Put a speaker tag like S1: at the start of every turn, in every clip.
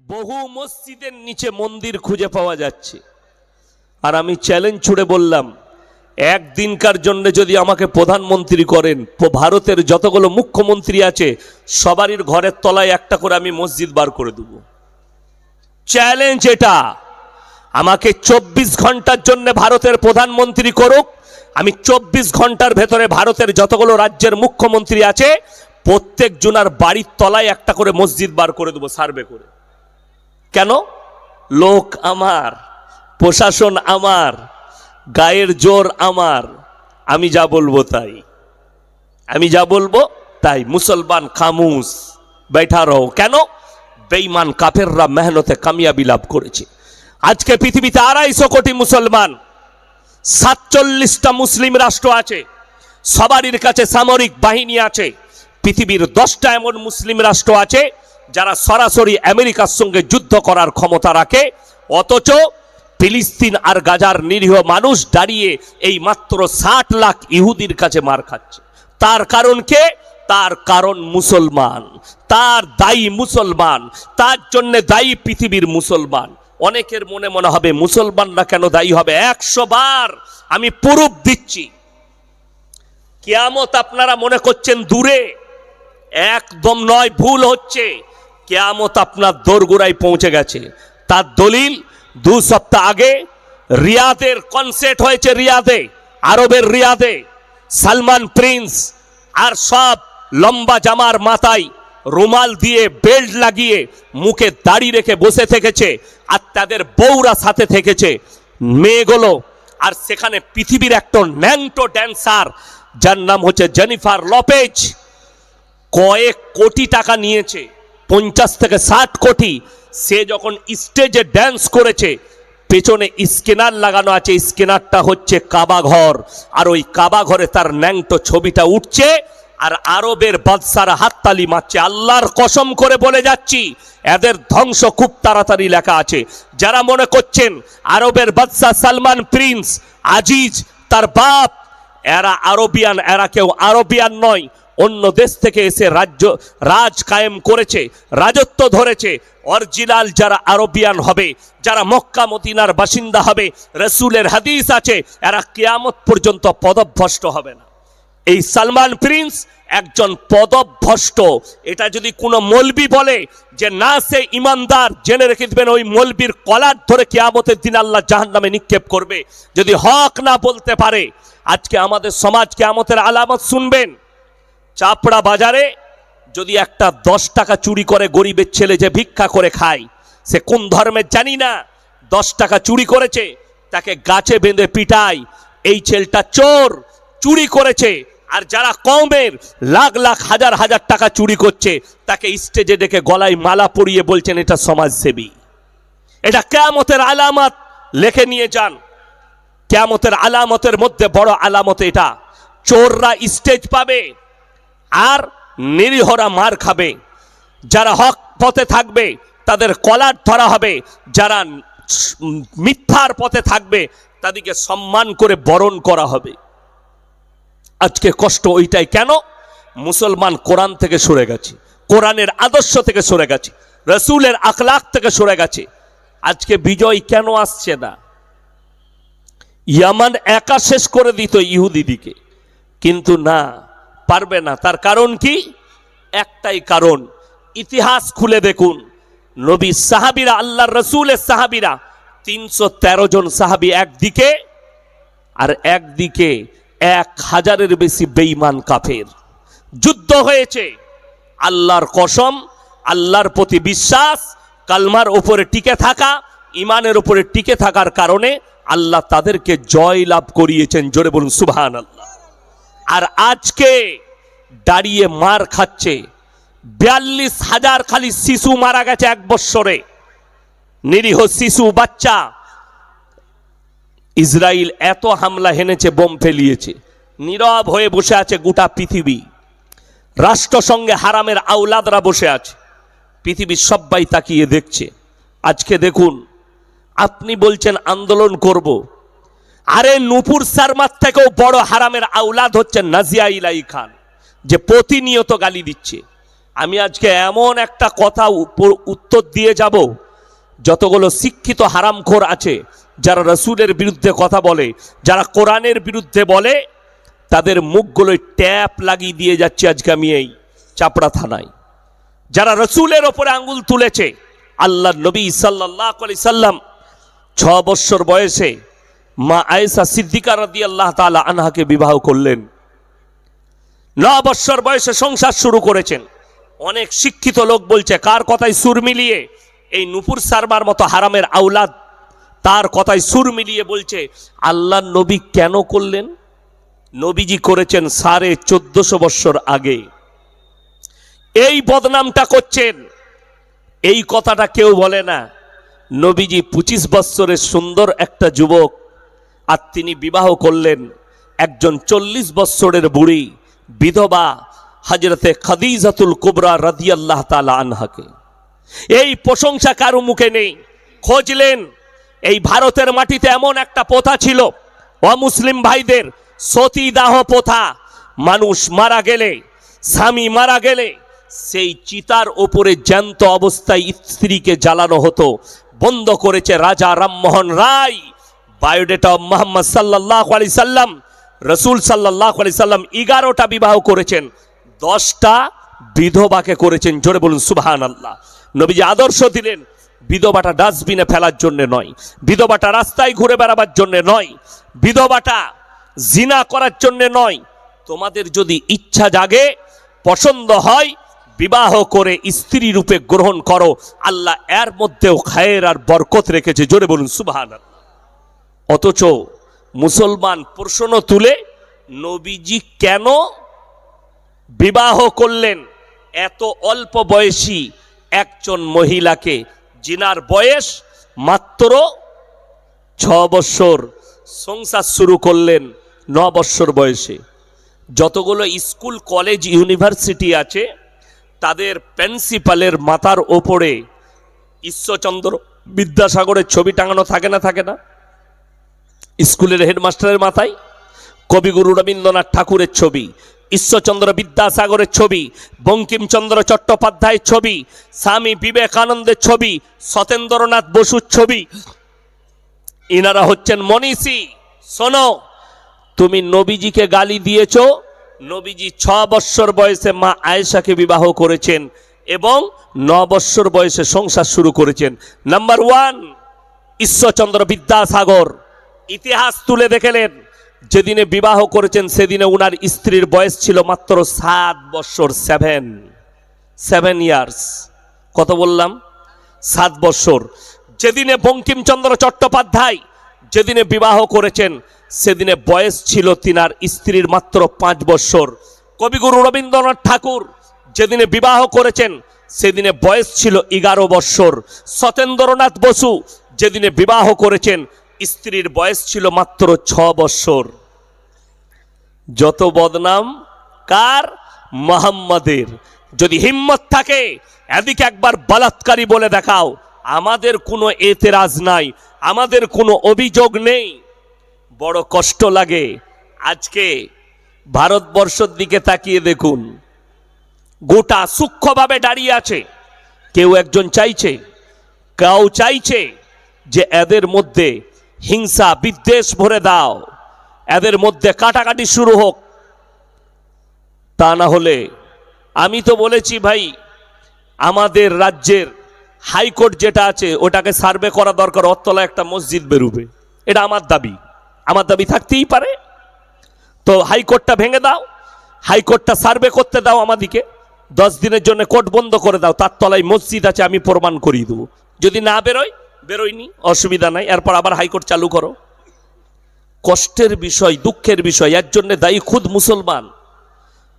S1: বহু মসজিদের নিচে মন্দির খুঁজে পাওয়া যাচ্ছে। আর আমি চ্যালেঞ্জ ছুড়ে বললাম, একদিনকার জন্য যদি আমাকে প্রধানমন্ত্রী করেন, ভারতের যতগুলো মুখ্যমন্ত্রী আছে সবারই ঘরের তলায় একটা করে আমি মসজিদ বার করে দেব। চ্যালেঞ্জ এটা। আমাকে 24 ঘন্টার জন্য ভারতের প্রধানমন্ত্রী করুক, আমি 24 ঘন্টার ভেতরে ভারতের যতগুলো রাজ্যের মুখ্যমন্ত্রী আছে প্রত্যেক জনার বাড়ির তলায় একটা করে মসজিদ বার করে দেবো সার্ভে করে। কেন? লোক আমার, প্রশাসন আমার, গায়ের জোর আমার, আমি যা বলবো তাই, আমি যা বলবো তাই। মুসলমান খামুস बैठा रहो। কেন? বেঈমান কাফেররা মেহনতে কামিয়াবি লাভ করেছে। আজকে পৃথিবীতে 250 কোটি মুসলমান, 47টা মুসলিম রাষ্ট্র আছে, সবারই কাছে সামরিক বাহিনী আছে। পৃথিবীর 10টা এমন মুসলিম রাষ্ট্র আছে যারা সরাসরি আমেরিকার সঙ্গে যুদ্ধ করার ক্ষমতা রাখে, অথচ ফিলিস্তিন আর গাজার নিরীহ মানুষ দাঁড়িয়ে এই মাত্র 60 লাখ ইহুদির কাছে মার খাচ্ছে। তার কারণ কে? তার কারণ মুসলমান, তার দায়ী মুসলমান, তার জন্য দায়ী পৃথিবীর মুসলমান। অনেকের মনে মনে হবে মুসলমানরা কেন দায়ী হবে? 100 বার আমি প্রুফ দিচ্ছি। কিয়ামত আপনারা মনে করছেন দূরে, একদম নয়, ভুল হচ্ছে। কিয়ামত আপনার দোরগোড়ায় পৌঁছে গেছে। তার দলিল 2 সপ্তাহ আগে রিয়াদের কনসার্ট হয়েছে, রিয়াদে, আরবের রিয়াদে। সালমান প্রিন্স আর সব লম্বা জামার মাথায় রুমাল দিয়ে বেল্ট লাগিয়ে মুখে দাড়ি রেখে বসে থেকেছে, আর তাদের বউরা সাথে থেকেছে, মেয়েগুলো। আর সেখানে পৃথিবীর একটা ন্যাংটো ড্যান্সার যার নাম হচ্ছে জেনিফার লোপেজ, কয়েক কোটি টাকা নিয়েছে, 50 থেকে 60 কোটি। সে যখন স্টেজে ড্যান্স করেছে, পেছনে স্ক্যানার লাগানো আছে, স্ক্যানারটা হচ্ছে কাবা ঘর, আর ওই কাবা ঘরে তার ন্যাংটো ছবিটা উঠছে, আর আরবের বাদশারা হাততালি মারছে। আল্লাহর কসম করে বলে যাচ্ছি, এদের ধ্বংস খুব তাড়াতাড়ি লেখা আছে। যারা মনে করছেন আরবের বাদশা সালমান প্রিন্স, আজিজ তার বাপ, এরা আরবিয়ান, এরা কেউ আরবিয়ান নয়। অন্য দেশ থেকে এসে রাজ কায়েম করেছে, রাজত্ব ধরেছে। অরিজিনাল যারা আরবিয়ান হবে, যারা মক্কা মদিনার বাসিন্দা হবে, রাসূলের হাদিস আছে, এরা কিয়ামত পর্যন্ত পদভ্রষ্ট হবে না। এই সালমান প্রিন্স একজন পদভ্রষ্ট। এটা যদি কোনো মৌলবি বলে যে না সে ইমানদার, জেনে রেখে দিবেন ওই মৌলবির কলার ধরে কিয়ামতের দিন আল্লাহ জাহান্নামে নিক্ষেপ করবে, যদি হক না বলতে পারে। আজকে আমাদের সমাজ কিয়ামতের আলামত শুনবেন। চাপড়া বাজারে যদি একটা 10 টাকা চুরি করে গরিবের ছেলে যে ভিক্ষা করে খায়, সে কোন ধর্মের জানি না, 10 টাকা চুরি করেছে, তাকে গাছে বেঁধে পিটায়, এই ছেলেটা চোর, চুরি করেছে। আর যারা কওমের লাখ লাখ হাজার হাজার টাকা চুরি করছে, তাকে স্টেজে ডেকে গলায় মালা পরিয়ে বলছেন এটা সমাজসেবী। এটা কিয়ামতের আলামত, লিখে নিয়ে যান। কিয়ামতের আলামতের মধ্যে বড় আলামত এটা। চোররা স্টেজ পাবে আর নিরীহরা মার খাবে। যারা হক পথে থাকবে তাদের কলার ধরা হবে, যারা মিথ্যার পথে থাকবে তাদেরকে সম্মান করে বরণ করা হবে। আজকে কষ্ট ওইটাই। কেন? মুসলমান কোরআন থেকে সরে গেছে, কোরআনের আদর্শ থেকে সরে গেছে, রাসূলের আখলাক থেকে সরে গেছে। আজকে বিজয় কেন আসছে না? ইয়ামান একা শেষ করে দিত ইহুদিদিকে, কিন্তু না, পারবে না। তার কারণ কি? একটাই কারণ। ইতিহাস খুলে দেখুন, নবী সাহাবীরা, আল্লাহর রাসূলের সাহাবীরা 313 জন সাহাবী একদিকে, আর একদিকে 1000-এর বেশি বেঈমান কাফের। যুদ্ধ হয়েছে। আল্লাহর কসম, আল্লাহর প্রতি বিশ্বাস, কালমার উপরে টিকে থাকা, ইমানের উপরে টিকে থাকার কারণে আল্লাহ তাদেরকে জয় লাভ করিয়েছেন। জোরে বলুন সুবহানাল্লাহ। আর আজকে দাঁড়িয়ে মার খাচ্ছে। 42,000 খালি শিশু মারা গেছে 1 বছরে, নিরীহ শিশু, বাচ্চা। ইসরায়েল এত হামলা হেনেছে, বোম ফেলিয়েছে, নীরব হয়ে বসে আছে গোটা পৃথিবী। রাষ্ট্রসংঘে হারামের আওলাদরা বসে আছে, পৃথিবীর সবাই তাকিয়ে দেখছে। আজকে দেখুন, আপনি বলছেন আন্দোলন করব, আরে নূপুর শর্মার থেকেও বড় হারামের আওলাদ হচ্ছে নাজিয়া ইলাই খান, যে প্রতিনিয়ত গালি দিচ্ছে। আমি আজকে এমন একটা কথা উত্তর দিয়ে যাব, যতগুলো শিক্ষিত হারামখোর আছে যারা রসুলের বিরুদ্ধে কথা বলে, যারা কোরআনের বিরুদ্ধে বলে, তাদের মুখগুলোয় ট্যাপ লাগিয়ে দিয়ে যাচ্ছে আজকে আমি এই চাপড়া থানায়। যারা রসুলের ওপরে আঙ্গুল তুলেছে, আল্লাহ নবী সাল্লাল্লাহু আলাইহি সাল্লাম 6 বছর বয়সে মা আয়েশা সিদ্দিকা রাদিয়াল্লাহু তাআলা আনহাকে বিবাহ করলেন। 9 বছর বয়সে সংসার শুরু করেছেন। অনেক শিক্ষিত লোক বলছে, কার কথায় সুর মিলিয়ে এই নূপুর সারবার মতো হারামের আওলাদ তার কথায় সুর মিলিয়ে বলছে আল্লাহ নবী কেন করলেন? নবীজি করেছেন 1450 বছর আগে। এই বদনামটা করছেন, এই কথাটা কেউ বলে না। নবীজি 25 বছরের সুন্দর একটা যুবক, আর তিনি বিবাহ করলেন একজন 40 বছরের বুড়ি বিধবা হযরতে খাদিজাতুল কুবরা রাদিয়াল্লাহু তাআলা আনহাকে। এই প্রশংসা কারো মুখে নেই। খোঁজলেন এই ভারতের মাটিতে এমন একটা প্রথা ছিল, অমুসলিম ভাইদের সতীদাহ প্রথা। মানুষ মারা গেলে, স্বামী মারা গেলে সেই চিতার ওপরে জ্যান্ত অবস্থায় স্ত্রীকে জ্বালানো হতো। বন্ধ করেছে রাজা রামমোহন রায়। বায়োডেটা মুহাম্মদ সাল্লাল্লাহু আলাইহি সাল্লাম, রসুল সাল্লাল্লাহু আলাইহি সাল্লাম 11টা বিবাহ করেছেন, 10টা বিধবাকে করেছেন। জোরে বলুন সুবহানাল্লাহ। নবীজি আদর্শ দিলেন, বিধবাটা ডাস্টবিনে ফেলার জন্য নয়, বিধবাটা রাস্তায় ঘুরে বেড়াবার জন্য নয়, বিধবাটা জিনা করার জন্য নয়। তোমাদের যদি ইচ্ছা জাগে, পছন্দ হয়, বিবাহ করে স্ত্রী রূপে গ্রহণ করো। আল্লাহ এর মধ্যেও খায়ের আর বরকত রেখেছে। জোরে বলুন সুবহানাল্লাহ। অথচ মুসলমান প্রশ্ন তুলে, নবীজি কেন বিবাহ করলেন এত অল্প বয়সী একজন মহিলাকে? জিনার বয়স মাত্র 6 বছর, সংসার শুরু করলেন 9 বছর বয়সে। যতগুলো স্কুল কলেজ ইউনিভার্সিটি আছে, তাদের প্রিন্সিপালের মাথার ওপরে ঈশ্বরচন্দ্র বিদ্যাসাগরের ছবি টাঙানো থাকে না? থাকে না? স্কুলের হেডমাস্টারের মাথায় কবিগুরু রবীন্দ্রনাথ ঠাকুরের ছবি, ঈশ্বরচন্দ্র বিদ্যাসাগরের ছবি, বঙ্কিমচন্দ্র চট্টোপাধ্যায়ের ছবি, স্বামী বিবেকানন্দের ছবি, সত্যেন্দ্রনাথ বসুর ছবি। ইনারা হচ্ছেন মনীষী। শোনো, তুমি নবীজিকে গালি দিয়েছো। নবীজি 6 বছর বয়সে মা আয়েশাকে বিবাহ করেছেন এবং 9 বছর বয়সে সংসার শুরু করেছেন। নাম্বার 1, ঈশ্বরচন্দ্র বিদ্যাসাগর ইতিহাস তুলে দেখলেন, যেদিনে বিবাহ করেছেন সেদিনে উনার স্ত্রীর বয়স ছিল মাত্র 7 বছর। 7 ইয়ার্স। কত বললাম? 7 বছর। যেদিনে বঙ্কিমচন্দ্র চট্টোপাধ্যায় যেদিনে বিবাহ করেছেন সেদিনে বয়স ছিল তিনার স্ত্রীর মাত্র 5 বছর। কবিগুরু রবীন্দ্রনাথ ঠাকুর যেদিনে বিবাহ করেছেন সেদিনে বয়স ছিল 11 বছর। সত্যেন্দ্রনাথ বসু যেদিনে বিবাহ করেছেন স্ত্রীর বয়স ছিল মাত্র 6 বছর। যত বদনাম কার? মুহাম্মাদের। যদি হিম্মত থাকে এদিকে একবার বলাৎকারী বলে দেখাও, আমাদের কোনো এতেরাজ নাই, আমাদের কোনো অভিযোগ নেই। বড় কষ্ট লাগে। আজকে ভারতবর্ষের দিকে তাকিয়ে দেখুন, গোটা সূক্ষ্মভাবে দাঁড়িয়ে আছে। কেউ একজন চাইছে, কেউ চাইছে যে এদের মধ্যে হিংসা বিদ্বেষ ভরে দাও, এদের মধ্যে কাটাকাটি শুরু হোক। তা না হলে, আমি তো বলেছি ভাই, আমাদের রাজ্যের হাইকোর্ট যেটা আছে ওটাকে সার্ভে করা দরকার, অতলা একটা মসজিদ বেরোবে। এটা আমার দাবি, আমার দাবি থাকতেই পারে। তো হাইকোর্টটা ভেঙে দাও, হাইকোর্টটা সার্ভে করতে দাও আমাদিকে, 10 দিনের জন্য কোর্ট বন্ধ করে দাও, তার তলায় মসজিদ আছে আমি প্রমাণ করিয়ে দেবো। যদি না বেরোয়নি অসুবিধা নাই, এরপর আবার হাইকোর্ট চালু করো। কষ্টের বিষয়, দুঃখের বিষয়। এর জন্য দায়ী খুদ মুসলমান।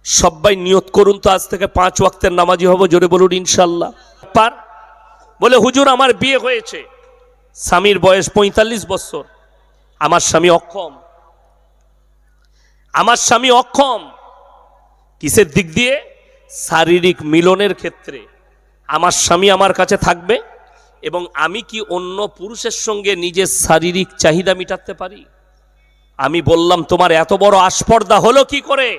S1: সবাই নিয়ত করুন তো আজ থেকে 5 ওয়াক্তের নামাজি হব। জোরে বলুন ইনশাল্লাহ। বলে হুজুর আমার বিয়ে হয়েছে, স্বামীর বয়স 45 বছর, আমার স্বামী অক্ষম। আমার স্বামী অক্ষম কিসের দিক দিয়ে? শারীরিক মিলনের ক্ষেত্রে। আমার স্বামী আমার কাছে থাকবে এবং আমি কি অন্য পুরুষের সঙ্গে নিজের শারীরিক চাহিদা মেটাতে পারি? আমি বললাম তোমার এত বড় আস্পর্ধা হলো কি করে?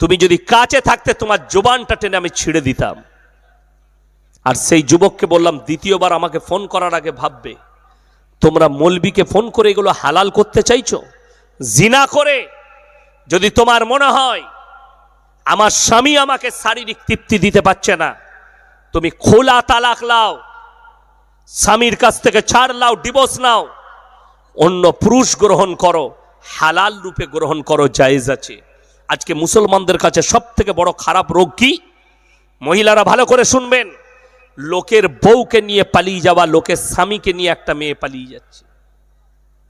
S1: তুমি যদি কাছে থাকতে তোমার জবানটা টেনে আমি ছিঁড়ে দিতাম। আর সেই যুবককে বললাম, দ্বিতীয়বার আমাকে ফোন করার আগে ভাববে, তোমরা মৌলবীকে ফোন করে এগুলো হালাল করতে চাইছো জিনা করে? যদি তোমার মনে হয় আমার স্বামী আমাকে শারীরিক তৃপ্তি দিতে পারছে না, তুমি খোলা তালাক লাও, স্বামীর কাছ থেকে ছাড় লাও, ডিভোর্স নাও, অন্য পুরুষ গ্রহণ করো, হালাল রূপে গ্রহণ করো, জায়েজ আছে। আজকে মুসলমানদের কাছে সব থেকে বড় খারাপ রোগ কি? মহিলারা ভালো করে শুনবেন, লোকের বউকে নিয়ে পালিয়ে যাওয়া, লোকের স্বামীকে নিয়ে একটা মেয়ে পালিয়ে যাচ্ছে।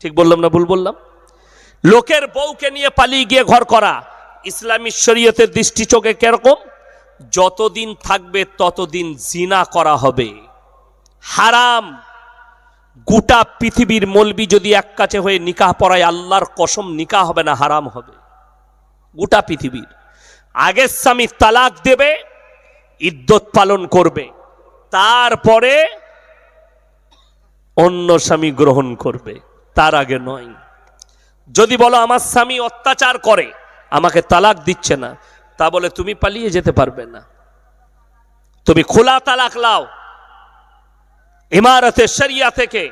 S1: ঠিক বললাম না ভুল বললাম? লোকের বউকে নিয়ে পালিয়ে গিয়ে ঘর করা ইসলামী শরীয়তের দৃষ্টি চোখে কিরকম? যতদিন থাকবে ততদিন জিনা করা হবে, হারাম। গোটা পৃথিবীর মৌলবি যদি এক কাছে হয়ে নিকাহ পড়ায়, আল্লাহর কসম নিকাহ হবে না, হারাম হবে। গোটা পৃথিবীর আগের স্বামী তালাক দেবে, ইদ্যত পালন করবে, তারপরে অন্য স্বামী গ্রহণ করবে, তার আগে নয়। যদি বলো আমার স্বামী অত্যাচার করে, আমাকে তালাক দিচ্ছে না, তা বলে তুমি পালিয়ে যেতে পারবে না। তুমি খোলা তালাক লাও, ইমারতে শরিয়া থেকে,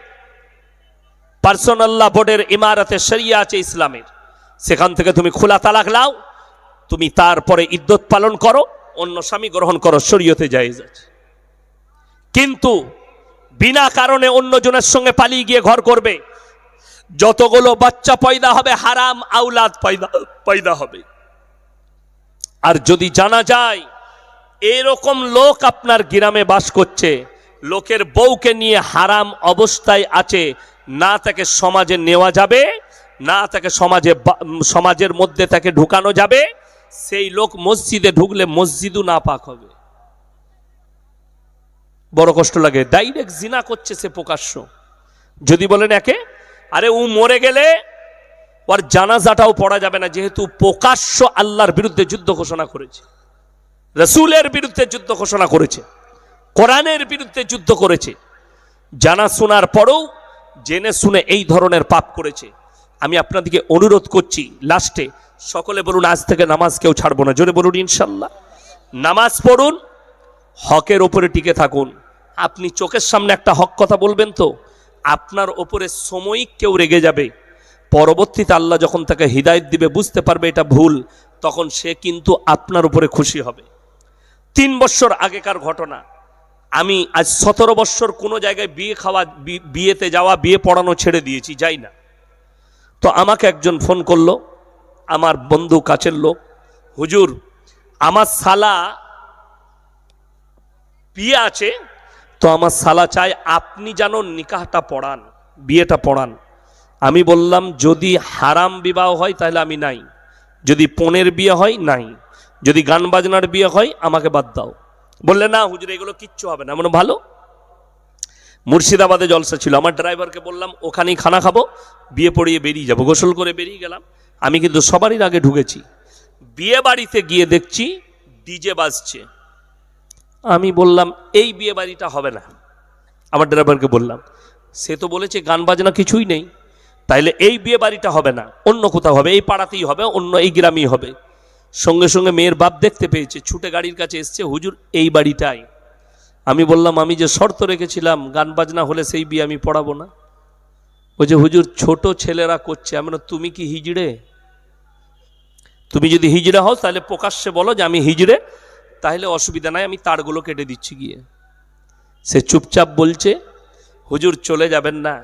S1: পার্সোনাল ল বোর্ডের ইমারতে শরিয়া আছে ইসলামের, সেখান থেকে তুমি খোলা তালাক লাও, তুমি তারপরে ইদ্যত পালন করো, অন্য স্বামী গ্রহণ করো, শরীয়তে জায়েজ আছে। কিন্তু বিনা কারণে অন্যজনের সঙ্গে পালিয়ে গিয়ে ঘর করবে, যতগুলো বাচ্চা পয়দা হবে হারাম আওলাদ পয়দা হবে। আর যদি জানা যায় এরকম লোক আপনার গ্রামে বাস করছে, লোকের বউকে নিয়ে হারাম অবস্থায় আছে, না তাকে সমাজে নেওয়া যাবে, না তাকে সমাজের মধ্যে তাকে ঢুকানো যাবে, সেই লোক মসজিদে ঢুকলে মসজিদও নাপাক হবে। বড় কষ্ট লাগে। ডাইরেক্ট জিনা করছে সে প্রকাশ্য। যদি বলেন একে, আরে ও মরে গেলে ওর জানাজাটাও পড়া যাবে না, যেহেতু প্রকাশ্য আল্লাহর বিরুদ্ধে যুদ্ধ ঘোষণা করেছে, রাসূলের বিরুদ্ধে যুদ্ধ ঘোষণা করেছে, কোরআনের বিরুদ্ধে যুদ্ধ করেছে, জানা শোনার পরেও জেনে শুনে এই ধরনের পাপ করেছে। আমি আপনাদেরকে অনুরোধ করছি, লাস্টে সকলে বলুন আজ থেকে নামাজ কেউ ছাড়বো না, জোরে বলুন ইনশাল্লাহ। নামাজ পড়ুন, হকের ওপরে টিকে থাকুন। আপনি চোখের সামনে একটা হক কথা বলবেন তো আপনার ওপরে সাময়িক কেউ রেগে যাবে, পরবর্তীতে আল্লাহ যখন তাকে হিদায়াত দিবে, বুঝতে পারবে এটা ভুল, তখন সে কিন্তু আপনার উপরে খুশি হবে। 3 বছর আগেকার ঘটনা, আমি আজ 17 বছর কোনো জায়গায় বিয়েতে যাওয়া, বিয়ে পড়ানো ছেড়ে দিয়েছি, যাই না। তো আমাকে একজন ফোন করলো, আমার বন্ধু কাছের লোক, হুজুর আমার শালা বিয়ে আছে, তো আমার শালা চাই আপনি যেন নিকাহটা পড়ান, বিয়েটা পড়ান। আমি বললাম যদি হারাম বিবাহ হয় তাহলে আমি নাই, যদি পণের বিয়ে হয় নাই, যদি গান বাজনার বিয়ে হয় আমাকে বাদ দাও। বললে না হুজুর এগুলো কিচ্ছু হবে না। মানে ভালো। মুর্শিদাবাদে জলসা ছিল, আমার ড্রাইভারকে বললাম ওখানেই খানা খাবো, বিয়ে পড়িয়ে বেরিয়ে যাবো, গোসল করে বেরিয়ে গেলাম। আমি কিন্তু সবারই আগে ঢুকেছি, বিয়ে বাড়িতে গিয়ে দেখছি ডিজে বাজছে। আমি বললাম এই বিয়ে বাড়িটা হবে না, আমার ড্রাইভারকে বললাম, সে তো বলেছে গান বাজনা কিছুই নেই, তাইলে এই বিয়ে বাড়িটা হবে না, অন্য কোথাও হবে, এই পাড়াতেই হবে, অন্য এই গ্রামেই হবে। সঙ্গে সঙ্গে মেয়ের বাপ দেখতে পেয়েছে, ছুটে গাড়ির কাছে এসছে, হুজুর এই বাড়িটাই। আমি বললাম আমি যে শর্ত রেখেছিলাম গান বাজনা হলে সেই বিয়ে আমি পড়াবো না। ওই যে হুজুর ছোট ছেলেরা করছে। আমি বললাম তুমি কি হিজড়ে? তুমি যদি হিজড়ে হও তাহলে প্রকাশ্যে বলো যে আমি হিজড়ে, তাহলে অসুবিধা নাই, আমি তারগুলো কেটে দিচ্ছি গিয়ে। সে চুপচাপ বলছে হুজুর চলে যাবেন না,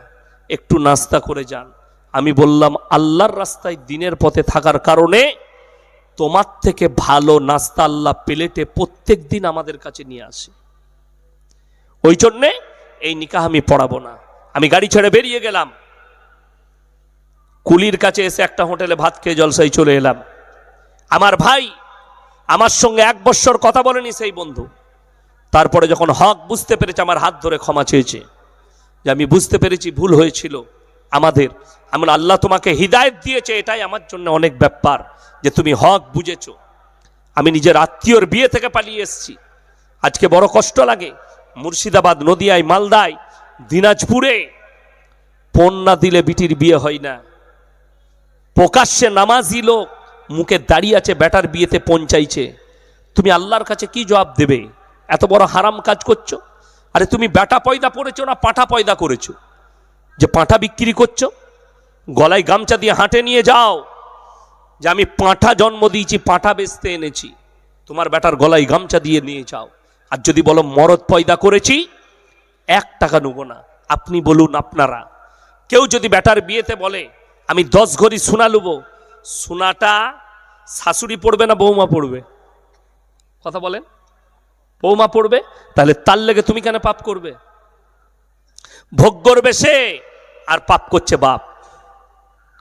S1: একটু নাস্তা করে যান। আমি বললাম আল্লাহর রাস্তায় দিনের পথে থাকার কারণে তোমার থেকে ভালো নাস্তা আল্লাহ প্লেটে প্রত্যেক দিন আমাদের কাছে নিয়ে আসে, ওই জন্যে এই নিকাহ আমি পড়াবো না। আমি গাড়ি ছেড়ে বেরিয়ে গেলাম, কুলির কাছে এসে একটা হোটেলে ভাত খেয়ে জলসায় চলে এলাম। আমার ভাই আমার সঙ্গে 1 বছর কথা বলেনি সেই বন্ধু, তারপরে যখন হক বুঝতে পেরেছে আমার হাত ধরে ক্ষমা চেয়েছে, যে আমি বুঝতে পেরেছি ভুল হয়েছিল আমাদের। এমন আল্লাহ তোমাকে হিদায়াত দিয়েছে, এটাই আমার জন্য অনেক ব্যাপার যে তুমি হক বুঝেছো। আমি নিজের আত্মীয়র বিয়ে থেকে পালিয়ে এসেছি, আজকে বড় কষ্ট লাগে। মুর্শিদাবাদ, নদিয়ায়, মালদায়, দিনাজপুরে পণ না দিলে বিটির বিয়ে হয় না। প্রকাশ্যে নামাজি লোক মুখে দাঁড়িয়ে আছে, বেটার বিয়েতে পৌঁছাইছে, তুমি আল্লাহর কাছে কি জবাব দেবে? এত বড় হারাম কাজ করছো। আরে তুমি বেটা পয়দা পড়েছো না পাঁঠা পয়দা করেছো যে পাঁঠা বিক্রি করছো? গলায় গামছা দিয়ে হাঁটে নিয়ে যাও যে আমি পাঁঠা জন্ম দিয়েছি, পাঁঠা বেচতে এনেছি, তোমার বেটার গলায় গামছা দিয়ে নিয়ে যাও। আর যদি বলো মরদ পয়দা করেছি, 1 টাকা নেব না। আপনি বলুন, আপনারা কেউ যদি বেটার বিয়েতে বলে আমি 10 ঘড়ি সোনা নেব, সোনাটা শাশুড়ি পড়বে না বৌমা পড়বে? কথা বলেন, বৌমা পড়বে। তাহলে তার লেগে তুমি কেন পাপ করবে? ভোগ করবে সে, আর পাপ করছে বাপ।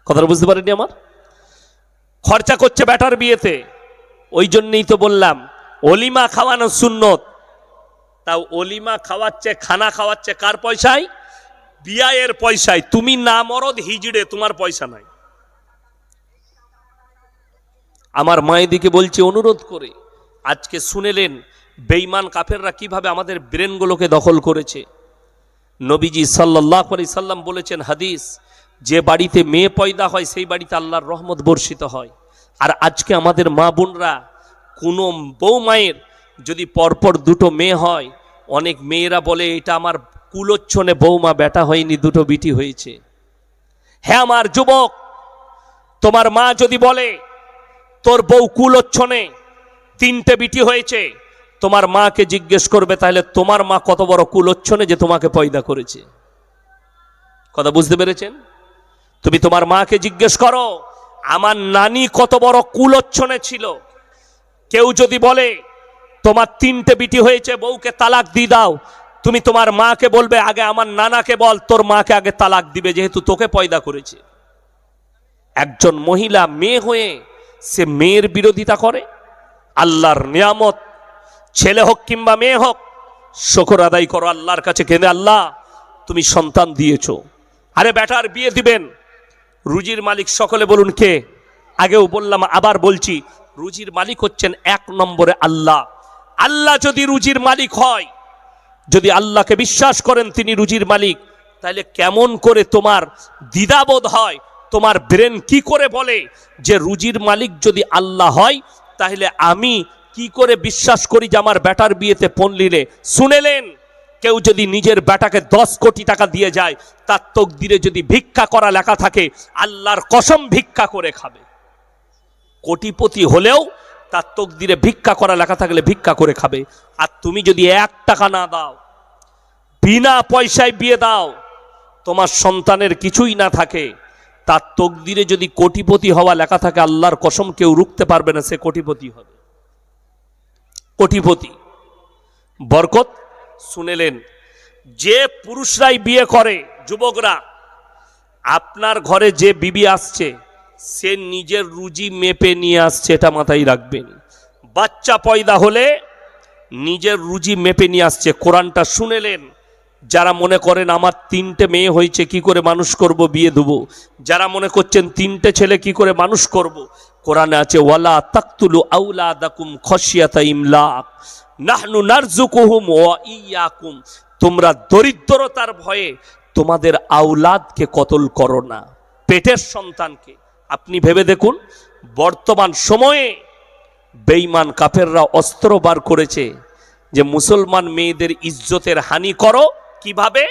S1: কথাটা বুঝতে পারেননি আমার? খরচা করছে বেটার বিয়েতে। ওই জন্যই তো বললাম অলিমা খাওয়ানো সুন্নত। তাও অলিমা খাওয়াচ্ছে, খানা খাওয়াচ্ছে কার পয়সায়? বিয়ায়ের পয়সায়। তুমি না মরদ হিজড়ে, তোমার পয়সা নাই। আমার মায়েদিকে বলছি অনুরোধ করে, আজকে শুনেলেন বেঈমান কাফেররা কিভাবে আমাদের ব্রেনগুলোকে দখল করেছে। নবীজি সাল্লাল্লাহু আলাইহি সাল্লাম বলেছেন হাদিস, যে বাড়িতে মেয়ে পয়দা হয় সেই বাড়িতে আল্লাহর রহমত বর্ষিত হয়। আর আজকে আমাদের মা বোনরা, কোনো বউ মায়ের যদি পরপর 2টো মেয়ে হয়, অনেক মেয়েরা বলে এটা আমার কুলোচ্ছনে বৌমা, বেটা হয়নি, 2টো বিটি হয়েছে। হ্যাঁ আমার যুবক, তোমার মা যদি বলে তোর বউ কুলোচ্ছনে 3টে বিটি হয়েছে, তোমার মাকে জিজ্ঞেস করবে তাহলে তোমার মা কত বড় কুলোচ্ছনে যে তোমাকে পয়দা করেছে। কথা বুঝতে পেরেছেন? তুমি তোমার মাকে জিজ্ঞেস করো আমার নানি কত বড় কুলোচ্ছনে ছিল। কেউ যদি বলে তোমার 3টে বিটি হয়েছে, বউকে তালাক দিয়ে দাও, তুমি তোমার মাকে বলবে আগে আমার নানাকে বল, তোর মাকে আগে তালাক দিবে, যেহেতু তোকে পয়দা করেছে। একজন মহিলা মেয়ে হয়ে সে মেয়ের বিরোধিতা করে। আল্লাহর নিয়ামত, ছেলে হোক কিংবা মেয়ে হোক, শুকর আদায় করো আল্লাহর কাছে, কেঁদে আল্লাহ তুমি সন্তান দিয়েছো। আরে বেটার বিয়ে দিবেন, রুজির মালিক সকলে বলুন কে? আগেও বললাম, আবার বলছি, রুজির মালিক হচ্ছেন 1 নম্বরে আল্লাহ। আল্লাহ যদি রুজির মালিক হয়, যদি আল্লাহকে বিশ্বাস করেন তিনি রুজির মালিক, তাহলে কেমন করে তোমার দ্বিধাবোধ হয়? তোমার ব্রেন কি করে বলে যে রুজির মালিক যদি আল্লাহ হয়, তাহলে আমি কি করে বিশ্বাস করি যে আমার বেটার বিয়েতে পণ নিলে? শুনেলেন, কেউ যদি নিজের বেটাকে 10 কোটি টাকা দিয়ে যায়, তার তকদিরে যদি ভিক্ষা করা লেখা থাকে, আল্লাহর কসম ভিক্ষা করে খাবে। কোটিপতি হলেও তার তকদিরে ভিক্ষা করা লেখা থাকলে ভিক্ষা করে খাবে। আর তুমি যদি 1 টাকা না দাও, বিনা পয়সায় বিয়ে দাও, তোমার সন্তানের কিছুই না থাকে, তার তকদিরে যদি কোটিপতি হওয়া লেখা থাকে, আল্লাহর কসম কেউ রুখতে পারবে না, সে কোটিপতি হবে। কোটিপতি বরকত। শুনেলেন, যে পুরুষরাই বিয়ে করে, যুবকরা, আপনার ঘরে যে বিবি আসছে সে নিজের রুজি মেপে নিয়ে আসছে, এটা মাথায় রাখবেন। বাচ্চা পয়দা হলে নিজের রুজি মেপে নিয়ে আসছে। কোরআনটা শুনেলেন, যারা মনে করেন আমার 3টে মেয়ে হয়েছে কি করে মানুষ করব, বিয়ে দেবো, যারা মনে করছেন 3টে ছেলে কি করে মানুষ করব, কোরআনে আছে ওয়ালা তাকতুলু আওলাদাকুম খশিয়াতা ইমলাক নাহনু নারযুকুহুম ওয়া ইয়াকুম, তোমরা দরিদ্রতার ভয়ে তোমাদের আওলাদকে কতল করো না, পেটের সন্তানকে। আপনি ভেবে দেখুন, বর্তমান সময়ে বেঈমান কাফেররা অস্ত্র বার করেছে যে মুসলমান মেয়েদের ইজ্জতের হানি করো। কিভাবে?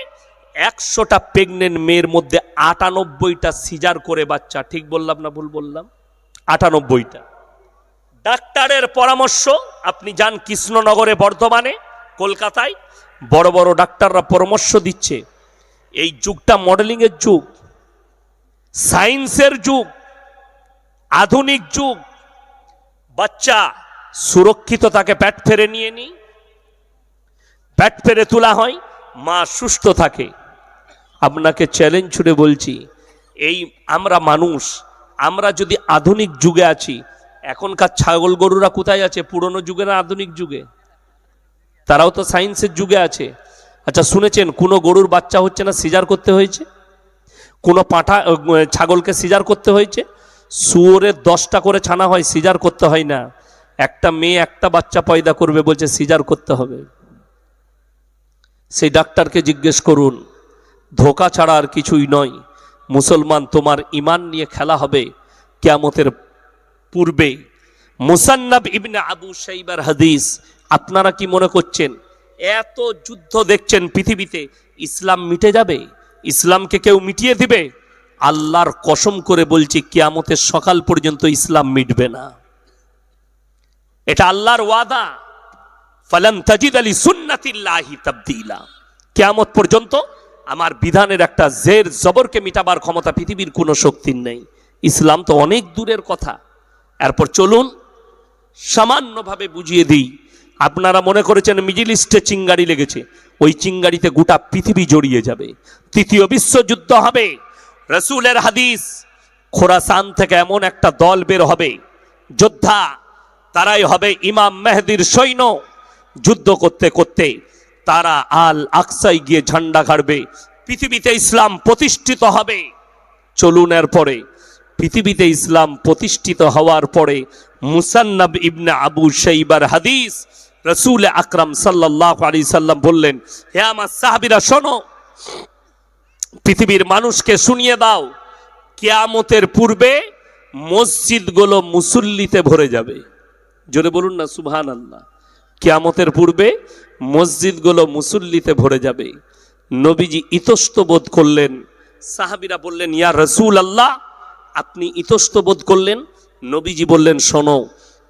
S1: 100টা প্রেগনেন্ট মেয়ের মধ্যে 98টা সিজার করে বাচ্চা। ঠিক বললাম না ভুল বললাম? 98টা। ডাক্তারের পরামর্শ, আপনি যান কৃষ্ণনগরে, বর্ধমানে, কলকাতায়, বড় বড় ডাক্তাররা পরামর্শ দিচ্ছে, এই যুগটা মডেলিংয়ের যুগ, সায়েন্সের যুগ, আধুনিক যুগ। বাচ্চা সুরক্ষিত তাকে পেট ফেরে নিয়ে নি, পেট ফেরে তোলা হয়, মা সুস্থ থাকে। আপনাকে চ্যালেঞ্জ ছুড়ে বলছি, এই আমরা মানুষ, আমরা যদি আধুনিক যুগে আছি, এখনকার ছাগল গরুরা কোথায় আছে? পুরনো যুগে না আধুনিক যুগে? তারাও তো সায়েন্সের যুগে আছে। আচ্ছা শুনেছেন কোনো গরুর বাচ্চা হচ্ছে না, সিজার করতে হয়েছে? কোনো পাঁঠা ছাগলকে সিজার করতে হয়েছে? শুয়োরের 10টা করে ছানা হয়, সিজার করতে হয় না। একটা মেয়ে একটা বাচ্চা পয়দা করবে, বলছে সিজার করতে হবে। সেই ডাক্তারকে জিজ্ঞেস করুন, ধোঁকা ছাড়া আর কিছুই নয়। মুসলমান, তোমার ইমান নিয়ে খেলা হবে, কিয়ামতের পূর্বে মুসান্নাব ইবনে আবু শাইবার হাদিস। আপনারা কি মনে করছেন এত যুদ্ধ দেখছেন পৃথিবীতে, ইসলাম মিটে যাবে? ইসলামকে কেউ মিটিয়ে দিবে? আল্লাহর কসম করে বলছি কিয়ামতের সকাল পর্যন্ত ইসলাম মিটবে না। এটা আল্লাহর ওয়াদা। ফালান তাজিদ আলি সুন্নাতিল্লাহি তাবদীলা। কিয়ামত পর্যন্ত আমার বিধানের একটা জের জবরকে মিটাবার ক্ষমতা পৃথিবীর কোনো শক্তির নেই। ইসলাম তো অনেক দূরের কথা। এরপর চলুন সামান্যভাবে বুঝিয়ে দিই। আপনারা মনে করেছেন মিডিল ইস্টে চিঙ্গারি লেগেছে, ওই চিঙ্গারিতে গোটা পৃথিবী জড়িয়ে যাবে, তৃতীয় বিশ্বযুদ্ধ হবে। রাসূলের হাদিস, খোরাসান থেকে এমন একটা দল বের হবে যোদ্ধা, তারাই হবে ইমাম মেহেদীর সৈন্য। যুদ্ধ করতে করতে তারা আল আকসায় গিয়ে ঝান্ডা গাড়বে, পৃথিবীতে ইসলাম প্রতিষ্ঠিত হবে। চলুন এরপরে পৃথিবীতে ইসলাম প্রতিষ্ঠিত হওয়ার পরে মুসান্নাব ইবনে আবু শাইবার হাদিস, রাসূল আকরাম সাল্লাল্লাহু আলাইহি সাল্লাম বললেন, হে আমার সাহাবীরা শোনো, পৃথিবীর মানুষকে শুনিয়ে দাও, কিয়ামতের পূর্বে মসজিদগুলো মুসল্লিতে ভরে যাবে। জোরে বলুন না সুবহানাল্লাহ। কিয়ামতের পূর্বে মসজিদগুলো মুসল্লিতে ভরে যাবে। নবীজি ইতস্ত বোধ করলেন। সাহাবীরা বললেন, ইয়া রাসূলুল্লাহ, আপনি ইতস্ত বোধ করলেন? নবীজি বললেন, শোনো,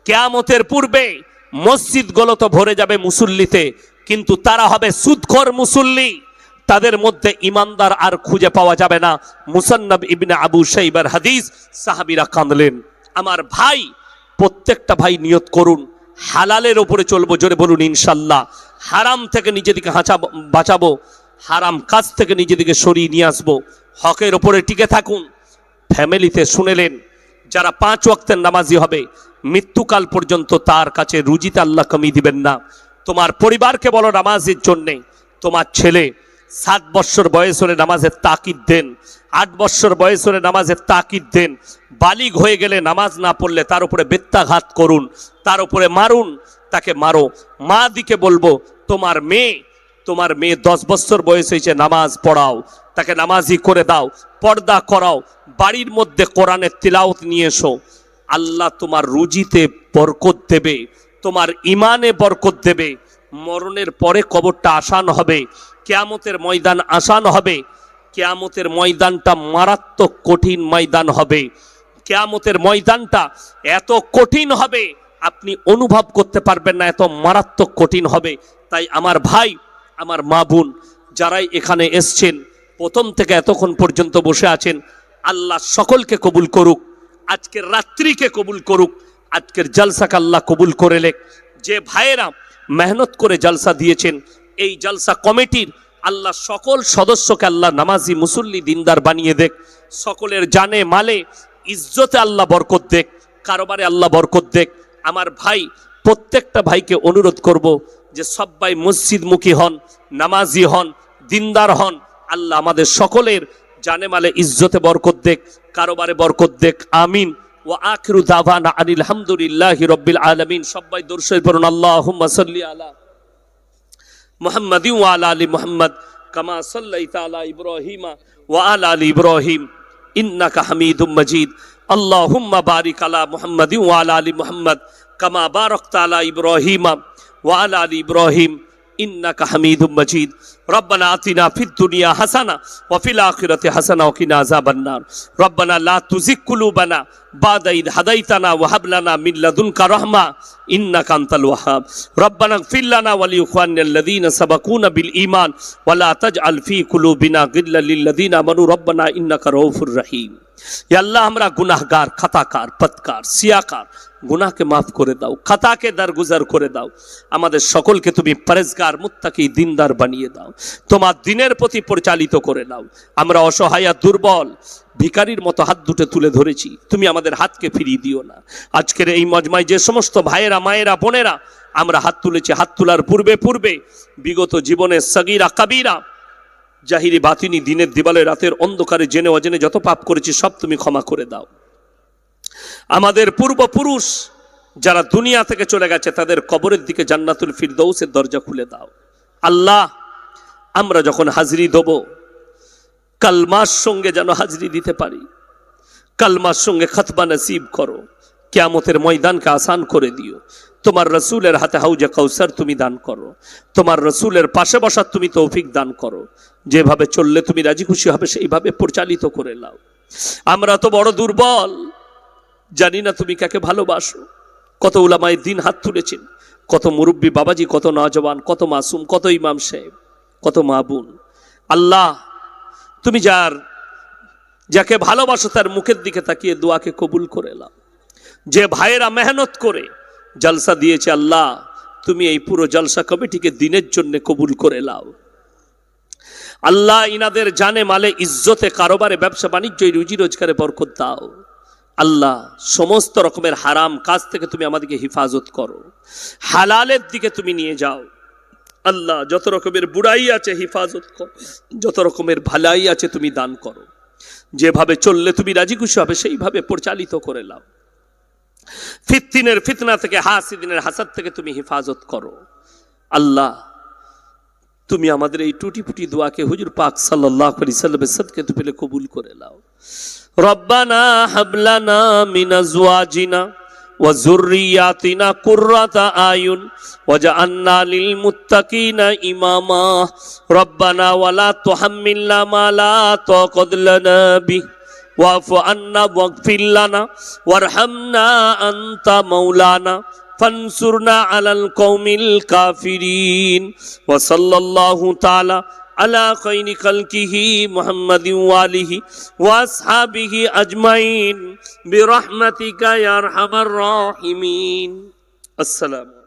S1: কিয়ামতের পূর্বে মসজিদগুলো তো ভরে যাবে মুসল্লিতে, কিন্তু তারা হবে সুদখোর মুসল্লি, তাদের মধ্যে ইমানদার আর খুঁজে পাওয়া যাবে না। মুসান্নাব ইবনে আবু শাইবার হাদিস। সাহাবীরা কাঁদলেন। আমার ভাই, প্রত্যেকটা ভাই নিয়ত করুন হালালের ওপরে চলবো। জোরে বলুন ইনশাল্লাহ। হারাম থেকে নিজেদিকে বাঁচাবো, হারাম কাজ থেকে নিজেদিকে সরিয়ে নিয়ে আসবো, হকের ওপরে টিকে থাকুন। ফ্যামিলিতে শুনেলেন, যারা 5 ওয়াক্তের নামাজি হবে মৃত্যুকাল পর্যন্ত তার কাছে রুজিতে আল্লাহ কমি দিবেন না। তোমার পরিবারকে বলো নামাজের জন্যে। তোমার ছেলে 7 বছর বয়স হলে নামাজের তাকিদ দেন, 8 বছর বয়স হলে নামাজের তাকিদ দেন। বালিগ হয়ে গেলে নামাজ না পড়লে তার উপরে বেত্যাঘাত করুন, তার উপরে মারুন, তাকে মারো। মা দিকে বলবো, তোমার মেয়ে 10 বছর বয়স হয়েছে, নামাজ পড়াও, তাকে নামাজি করে দাও, পর্দা করাও, বাড়ির মধ্যে কোরআনের তিলাওয়াত নিয়ে এসো। আল্লাহ তোমার রুজিতে বরকত দেবে, তোমার ইমানে বরকত দেবে। মরণের পরে কবরটা আসান হবে, কিয়ামতের ময়দান আসান হবে। কিয়ামতের ময়দানটা মারাত্মক কঠিন ময়দান হবে। কিয়ামতের ময়দানটা এত কঠিন হবে আপনি অনুভব করতে পারবেন না, এত মারাত্মক কঠিন হবে। তাই আমার ভাই, আমার মা বোন, যারাই এখানে এসছেন, প্রথম থেকে এতক্ষণ পর্যন্ত বসে আছেন, আল্লাহ সকলকে কবুল করুক, আজকের রাত্রিকে কবুল করুক, আজকের জলসাকে আল্লাহ কবুল করে লেক। যে ভাইয়েরা মেহনত করে জলসা দিয়েছেন, এই জলসা কমিটির আল্লাহ সকল সদস্যকে আল্লাহ নামাজি মুসল্লি দিনদার বানিয়ে দেখ। সকলের জানে মালে ইজ্জতে আল্লাহ বরকত দেখ, কারবারে আল্লাহ বরকত দেখ। আমার ভাই, প্রত্যেকটা ভাইকে অনুরোধ করব যে সবাই মসজিদমুখী হন, নামাজি হন, দিনদার হন। আল্লাহ আমাদের সকলের জানে মালে ইজ্জতে বরকত দেখ, কারবারে বরকত দেখ। আমিন। ওয়া আখিরু দাওয়ানা আনিল হামদুলিল্লাহি রাব্বিল আলামিন। সবাই দরুদ শরীফ পড়ুন। আল্লাহুম্মা সাল্লি আলা মুহাম্মাদিন ওয়া আলা আলি মুহাম্মদ কামা সাল্লাইতা আলা ইব্রাহিম ওয়া আলা আলি ইব্রাহিম ইন্নাকা হামিদুম মাজিদ। আল্লাহুম্মা বারিক আলা মুহাম্মাদিন ওয়া আলা আলি মুহাম্মদ কামা বারাকতা আলা ইব্রাহিম ওয়া আলা আলি ইব্রাহিম ইন্নাকা হামিদুম মাজিদ। ربنا آتنا في الدنيا حسنة وفي الآخرة حسنة وقنا عذاب النار. ربنا لا تزغ قلوبنا بعد إذ هديتنا وهب لنا من لدنك رحمة إنك أنت الوهاب. ربنا اغفر لنا ولإخواننا الذين سبقونا بالإيمان ولا تجعل في قلوبنا غلا للذين آمنوا ربنا إنك رؤوف رحيم. या अल्लाह हमरा गुनाहगार, खताकार, पतकार, सियाकार, गुनाहকে মাফ করে দাও, খাতাকে দরগুজার করে দাও। আমাদের সকলকে তুমি পরেজগার, মুত্তাকি, দিনদার বানিয়ে দাও, তোমার দিনের প্রতি পরিচালিত করে দাও। আমরা অসহায়, দুর্বল, ভিখারির মতো হাত দুটো তুলে ধরেছি, তুমি আমাদের হাতকে ফিরিয়ে দিও না। আজকের এই মজমায় যে সমস্ত ভাইয়েরা, মায়েরা, বোনেরা আমরা হাত তুলেছি, হাত তোলার পূর্বে পূর্বে বিগত জীবনের সগীরা কবিরা, জাহিরি বাতিনি, দিনের দিবালে রাতের অন্ধকারে জেনে অজেনে যত পাপ করেছি সব তুমি ক্ষমা করে দাও। আমাদের পূর্বপুরুষ যারা দুনিয়া থেকে চলে গেছে তাদের কবরের দিকে জান্নাতুল ফিরদৌসের দরজা খুলে দাও। আল্লাহ, আমরা যখন হাজরি দেব কালমার সঙ্গে যেন হাজরি দিতে পারি, কালমার সঙ্গে খতবা নসিব করো, কিয়ামতের ময়দানকে আসান করে দিও। তোমার রসুলের হাতে হাউজে কাউসার তুমি দান করো, তোমার রসুলের পাশে বসার তুমি তৌফিক দান করো। যেভাবে চললে তুমি রাজি খুশি হবে সেইভাবে পরিচালিত করে নাও। আমরা তো বড় দুর্বল, জানি না তুমি কাকে ভালোবাসো। কত উলামায়ে দ্বীন হাত তুলেছেন, কত মুরব্বী বাবাজি, কত নওজওয়ান, কত মাসুম, কত ইমাম সাহেব, কত মা বোন। আল্লাহ তুমি যাকে ভালোবাসো তার মুখের দিকে তাকিয়ে দোয়াকে কবুল করে নাও। যে ভাইয়েরা মেহনত করে জলসা দিয়েছে, আল্লাহ তুমি এই পুরো জলসা কমিটিকে দিনের জন্য কবুল করে নাও। আল্লাহ ইনাদের জানে মালে, ইজ্জতে, কারোবারে, ব্যবসা বাণিজ্য, রুজি রোজগারে বরকত দাও। আল্লাহ সমস্ত রকমের হারাম কাজ থেকে তুমি আমাদেরকে হিফাজত করো, হালালের দিকে তুমি নিয়ে যাও। আল্লাহ যত রকমের বুড়াই আছে হিফাজত করো, যত রকমের ভালাই আছে তুমি দান করো। যেভাবে চললে তুমি রাজি খুশি হবে সেইভাবে পরিচালিত করে নাও। ফিতনার ফিতনা থেকে, হাসিদিনের হাসাদ থেকে তুমি হিফাজত করো। আল্লাহ তুমি আমাদের এই টুটি ফুটি দোয়াকে হুজুর পাক সাল্লাল্লাহু আলাইহি ওয়াসাল্লামের সাদকে তুমি কবুল করে নাও। রব্বানা হাবলানা মিন আজওয়াজিনা ওয়া যুররিয়াতিনা কুররাতা আয়ুন ওয়াজআলনা লিল মুত্তাকিনা ইমামা। রব্বানা ওয়ালা তুহাম্মিলনা মা লা তাকাত লানা বিহি ওয়াফু আন্না ওয়াগফির লানা ওয়ারহামনা আনতা মাওলানা ফানসুরনা আলাল কওমিল কাফিরিন। ওয়া সাল্লাল্লাহু তাআলা আলা খায়রি খালকিহি মুহাম্মাদিন ওয়া আলিহি ওয়া আসহাবিহি আজমাইন বিরহমাতিকা ইয়া আরহামার রাহিমিন। আসসালামু